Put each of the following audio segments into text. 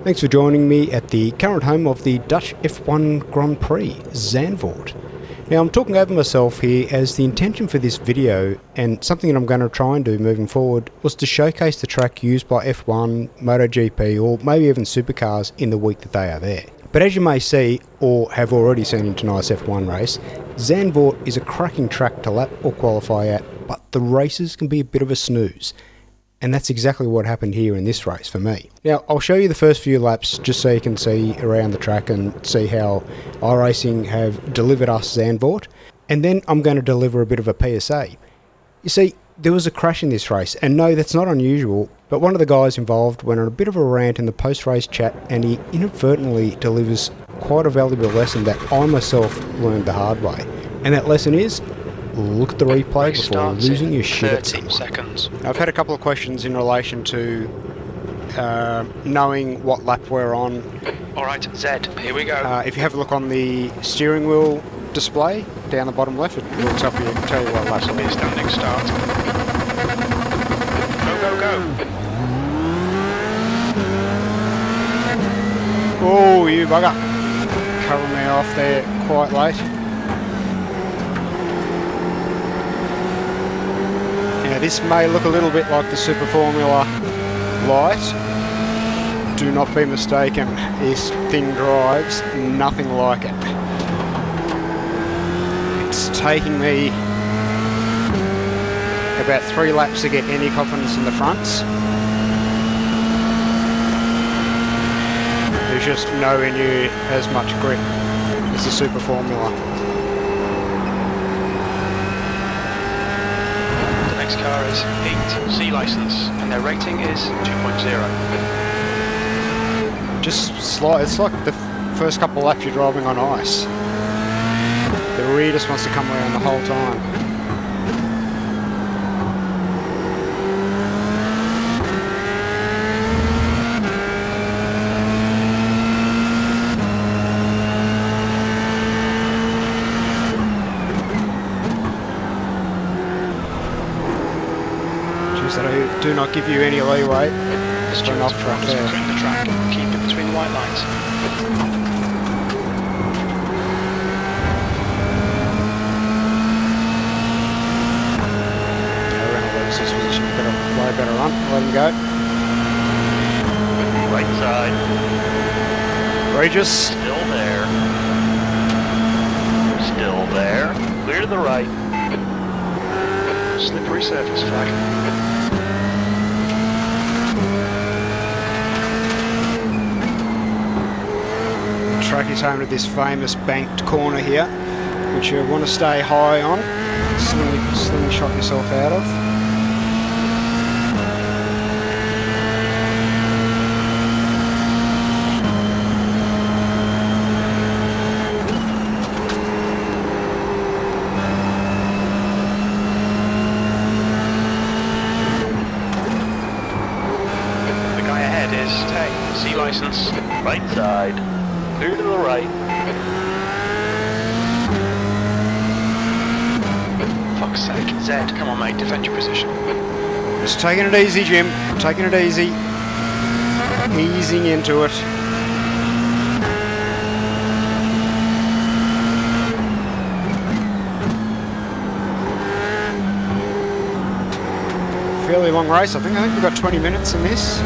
Thanks for joining me at the current home of the Dutch F1 Grand Prix, Zandvort. Now I'm talking over myself here as the intention for this video, and something that I'm going to try and do moving forward, was to showcase the track used by F1, MotoGP or maybe even supercars in the week that they are there. But as you may see, or have already seen in tonight's F1 race, Zandvort is a cracking track to lap or qualify at, but the races can be a bit of a snooze. And that's exactly what happened here in this race for me. Now, I'll show you the first few laps just so you can see around the track and see how iRacing have delivered us Zandvort. And then I'm going to deliver a bit of a PSA. You see, there was a crash in this race, and no, that's not unusual, but one of the guys involved went on a bit of a rant in the post-race chat, and he inadvertently delivers quite a valuable lesson that I myself learned the hard way. And that lesson is, look at the replay before losing your shit at someone. Seconds. I've had a couple of questions in relation to knowing what lap we're on. Alright, Z, here we go. If you have a look on the steering wheel display down the bottom left, it will tell you what lap. This will be a standing start. Go, go, go. Oh, you bugger. Covering me off there quite late. Now this may look a little bit like the Super Formula Light. Do not be mistaken, this thing drives nothing like it. It's taking me about 3 laps to get any confidence in the fronts. There's just nowhere near as much grip as the Super Formula. Next car is 8 C license and their rating is 2.0. It's like the first couple of laps you're driving on ice. The rear just wants to come around the whole time. That I do not give you any leeway. Just an off track there. The track. Keep it between the white lines. We're going to lose this position. Way better run. Let him go. Right side. Regis. Still there. Still there. Clear to the right. Slippery surface flag. Track is home to this famous banked corner here, which you want to stay high on, slingshot yourself out of. The guy ahead is Tay, C license, right side. Clear to the right. Fuck's sake, Z, come on mate, defend your position. Just taking it easy, Jim. Taking it easy. Easing into it. Fairly long race, I think we've got 20 minutes in this.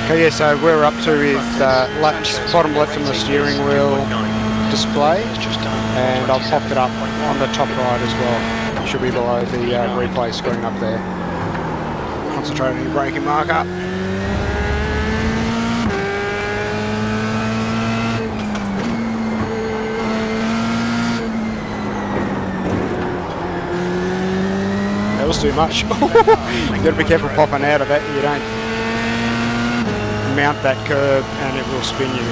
Okay, yeah, so we're up to with laps bottom left on the steering wheel display, and I've popped it up on the top right as well. It should be below the replay screen up there. Concentrate on your braking marker. That was too much. You've got to be careful popping out of it. You don't mount that curb and it will spin you.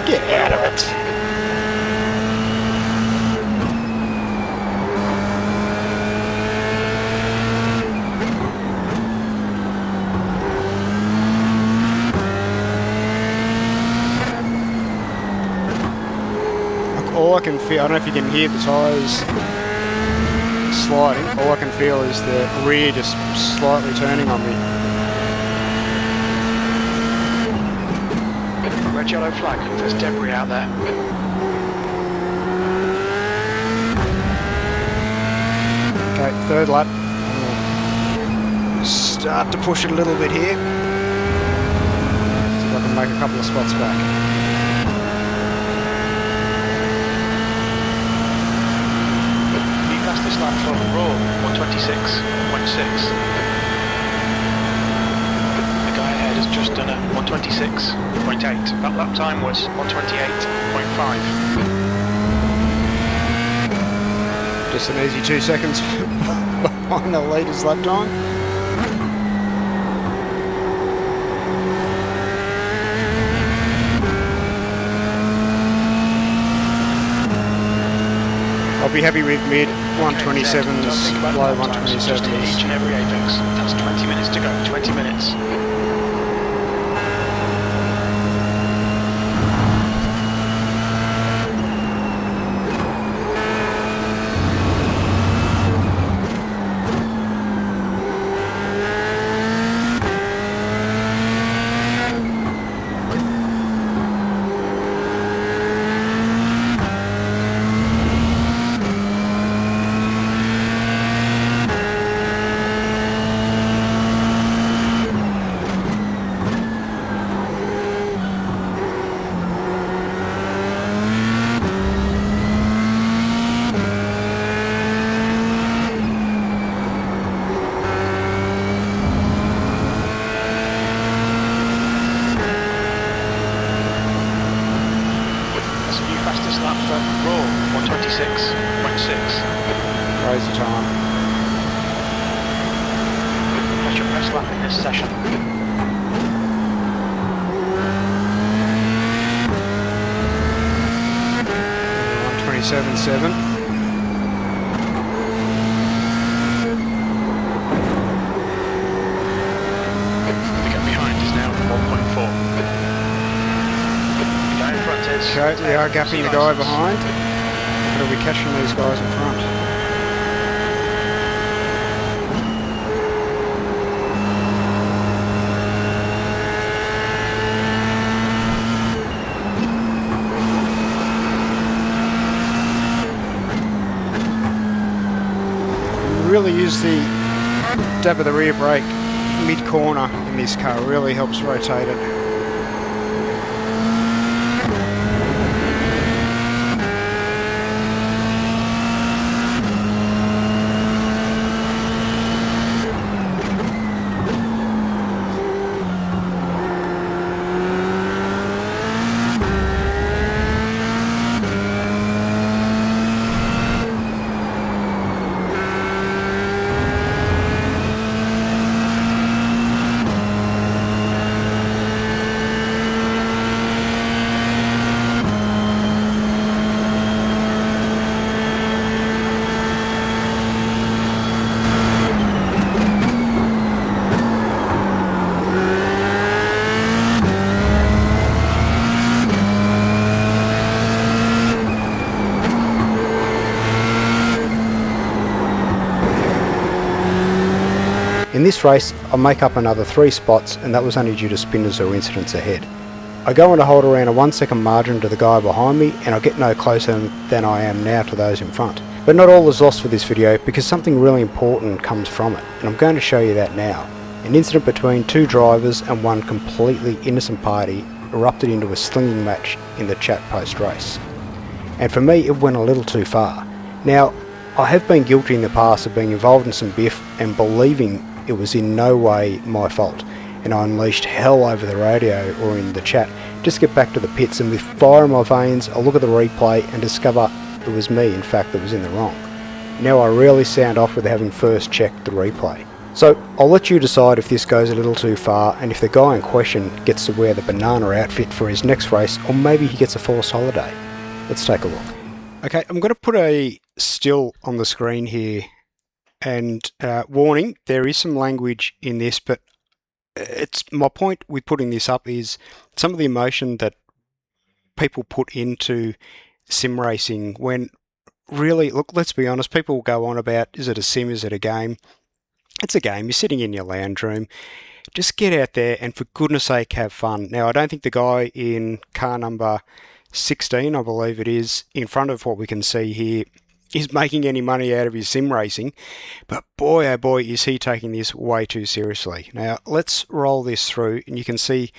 Get out of it. all I can feel, I don't know if you can hear the tyres sliding, all I can feel is the rear just slightly turning on me. Red yellow flag, there's debris out there. Okay, third lap. Start to push it a little bit here. See if I can make a couple of spots back. You passed this lap from Raw, 126.6. The guy ahead has just done a 126.8. That lap time was 128.5. Just an easy 2 seconds behind the leader's lap time. I'll be happy with mid 127s, low 127s. Each and every apex. That's 20 minutes to go. 20 minutes. Fastest lap for Raw, 126.6. Crazy time. That's your best lap in this session. 127.7. The gap behind is now 1.4. Okay, we are gapping the guy behind, but are we catching these guys in front? Really use the dab of the rear brake mid-corner in this car, really helps rotate it. In this race, I make up another 3 spots, and that was only due to spinners or incidents ahead. I go on to hold around a 1 second margin to the guy behind me, and I get no closer than I am now to those in front. But not all is lost for this video, because something really important comes from it, and I'm going to show you that now. An incident between 2 drivers and one completely innocent party erupted into a slinging match in the chat post-race. And for me, it went a little too far. Now, I have been guilty in the past of being involved in some biff and believing it was in no way my fault, and I unleashed hell over the radio or in the chat just to get back to the pits, and with fire in my veins I look at the replay and discover it was me in fact that was in the wrong. Now I really sound off with having first checked the replay. So I'll let you decide if this goes a little too far, and if the guy in question gets to wear the banana outfit for his next race, or maybe he gets a forced holiday. Let's take a look. Okay, I'm going to put a still on the screen here. And warning, there is some language in this, but it's my point with putting this up is some of the emotion that people put into sim racing when really, look, let's be honest, people will go on about, is it a sim, is it a game? It's a game. You're sitting in your lounge room. Just get out there and for goodness sake have fun. Now, I don't think the guy in car number 16, I believe it is, in front of what we can see here, is making any money out of his sim racing, but boy oh boy is he taking this way too seriously. Now let's roll this through and you can see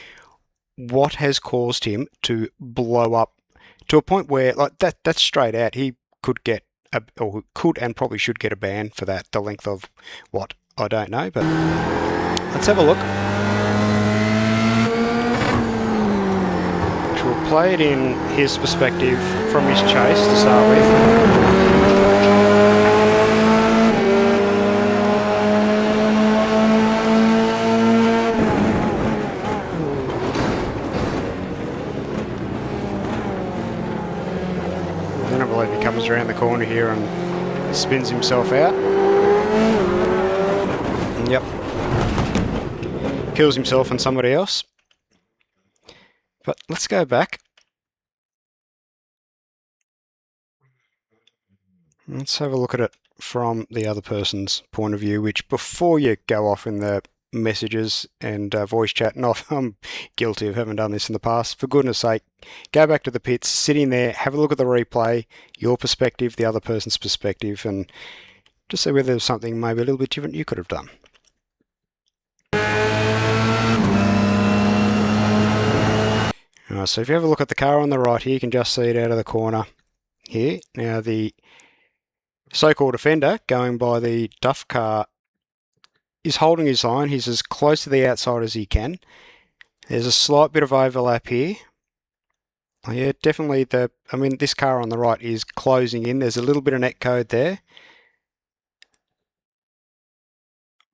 what has caused him to blow up to a point where, like, that's straight out, he could get or could and probably should get a ban for that. The length of what, I don't know, but let's have a look. We'll play it in his perspective from his chase to start with. Then I believe he comes around the corner here and spins himself out. Yep. Kills himself and somebody else. But let's go back. Let's have a look at it from the other person's point of view, which before you go off in the messages and voice chat, and I'm guilty of having done this in the past, for goodness sake, go back to the pits, sit in there, have a look at the replay, your perspective, the other person's perspective, and just see whether there's something maybe a little bit different you could have done. So if you have a look at the car on the right here, you can just see it out of the corner here. Now the so-called offender going by the Duff car is holding his line. He's as close to the outside as he can. There's a slight bit of overlap here. Yeah, definitely this car on the right is closing in. There's a little bit of net code there.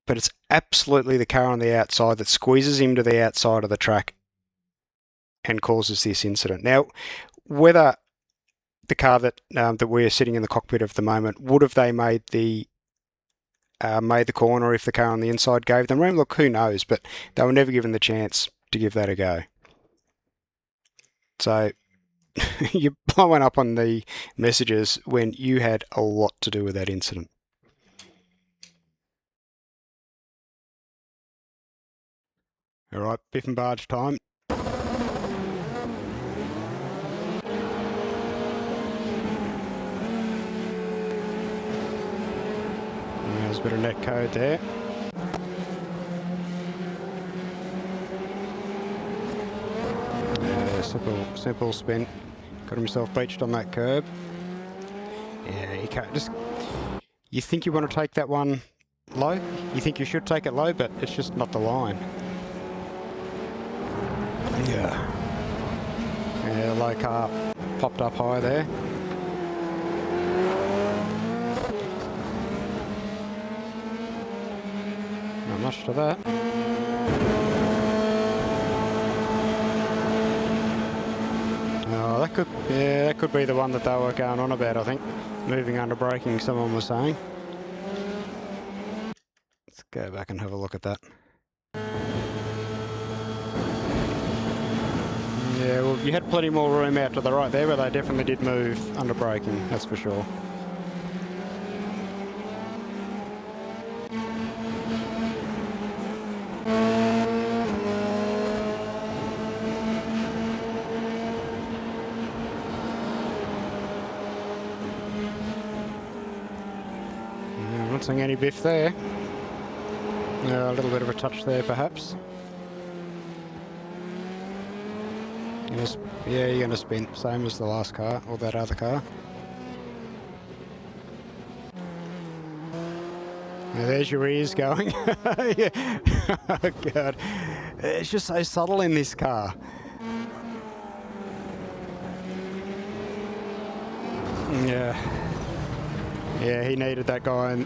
But it's absolutely the car on the outside that squeezes him to the outside of the track and causes this incident. Now, whether the car that we're sitting in the cockpit of at the moment, would have they made the corner if the car on the inside gave them room? Look, who knows, but they were never given the chance to give that a go. So you're blowing up on the messages when you had a lot to do with that incident. All right, Biff and Barge time. There's a bit of net code there. Simple spin. Got himself beached on that curb. Yeah, you can't just... You think you want to take that one low? You think you should take it low, but it's just not the line. Yeah. Yeah, low car popped up high there. Not much to that. Oh, that could be the one that they were going on about, I think. Moving under braking, someone was saying. Let's go back and have a look at that. Yeah, well, you had plenty more room out to the right there, but they definitely did move under braking, that's for sure. Not seeing any Biff there. A little bit of a touch there, perhaps. Yeah, you're going to spin, same as the last car, or that other car. Now there's your ears going. Yeah. Oh God, it's just so subtle in this car. Yeah, he needed that guy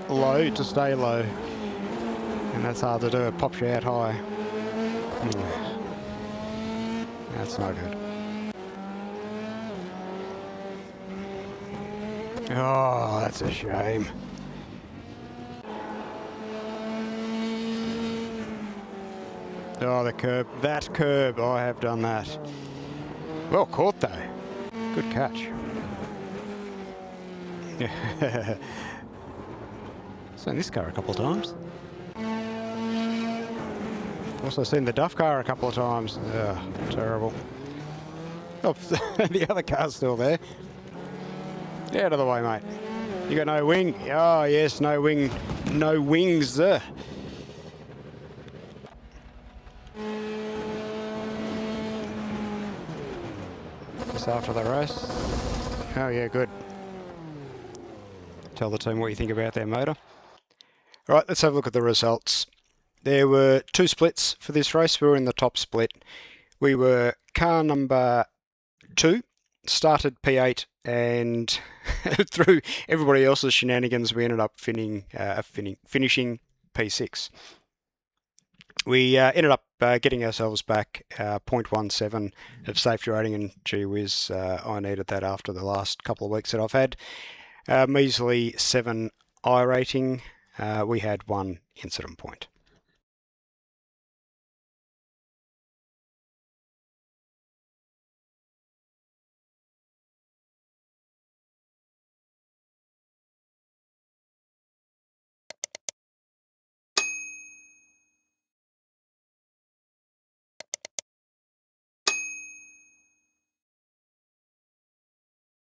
low to stay low, and that's hard to do. It pops you out high. That's not good. Oh, that's a shame. Oh, the curb. That curb. I have done that. Well caught though. Good catch. Seen this car a couple of times. Also seen the Duff car a couple of times. Ugh, terrible. Oh, the other car's still there. Get out of the way, mate. You got no wing. Oh, yes, no wing. No wings. Just after the race. Oh, yeah, good. Tell the team what you think about their motor. All right, let's have a look at the results. There were 2 splits for this race. We were in the top split. We were car number 2, started P8, and through everybody else's shenanigans, we ended up finishing P6. We ended up getting ourselves back 0.17 of safety rating, and gee whiz, I needed that after the last couple of weeks that I've had. Measly 7 iRating. We had 1 incident point.